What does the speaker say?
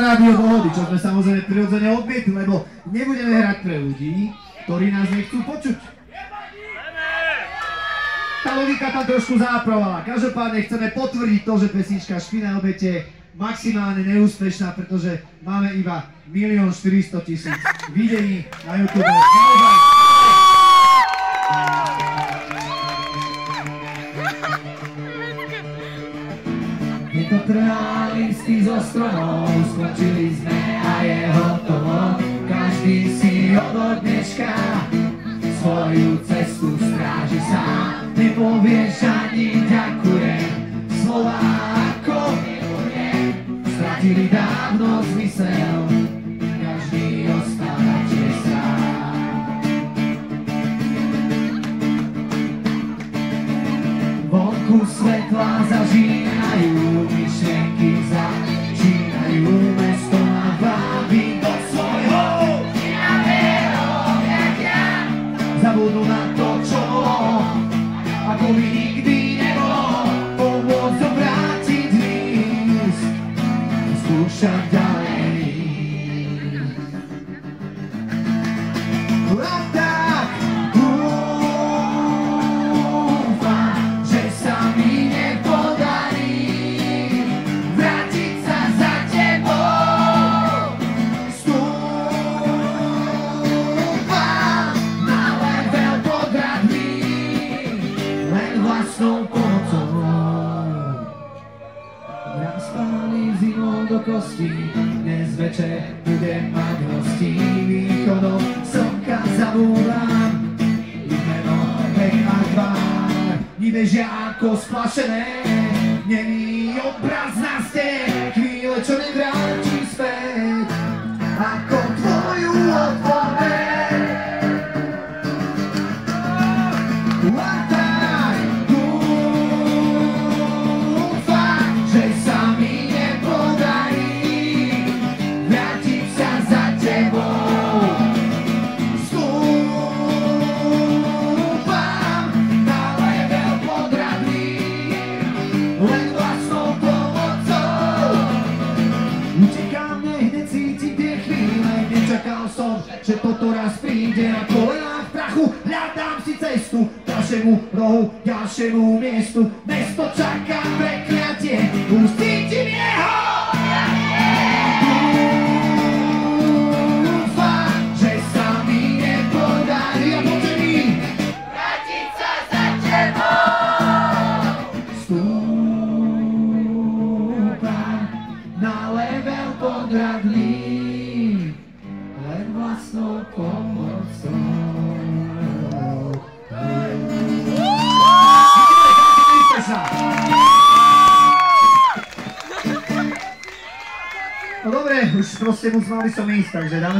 rádio dohody, čo sme samozrejme prirodzene odmietli, lebo nebudeme hrať pre ľudí, ktorí nás nechcú počuť. Tá logika tam trošku záprovala. Každopádne chceme potvrdiť to, že pesnička Špinavé obete je maximálne neúspešná, pretože máme iba 1 400 000 videní na YouTube. Je to trhá listy zo stromov, skončili sme a je hotovo. Každý si od dneška svoju cestu stráži sám. Nepovieš ani ďakujem, slova ako milujem stratili dávno zmysel, každý ostáva tiež sám. Vonku svetla zažínajú, myšlienky začínajú, mesto ma vábi do svojho špinavého objatia. Zabudnú na to, čo bolo, ako by nikdy nebolo, pomôcť obrátiť list, skúšať ďalej. A tak dúfam, že sa mi nepodarí vrátiť sa za tebou. Stúpam na level podradný, len vlastnou pomocou. Rozpálený zimou do kostí, dnes večer budem mať hostí. Východom slnka zabúdam ich meno, hej a tvár. Dni bežia ako splašené, nemý obraz na stene, chvíle, čo nevrátim späť, ako tvoju odpoveď. A tak dúfam, že sa mi nepodarí vrátiť sa za tebou. Stúpam na level podradný, len vlastnou pomocou. Utekám, hneď cítim tie chvíle, nečakal som, že toto raz príde. Na kolenách v prachu hľadám si cestu k ďalšiemu rohu, ďalšiemu miestu. Mesto čaká prekliatie, už cítim jeho. Dúfam, že sa mi nepodarí a poďme vrátiť sa za tebou. Stúpam na level podradný, len vlastnou pomocou. No dobre, už proste musel by som ísť, takže dáme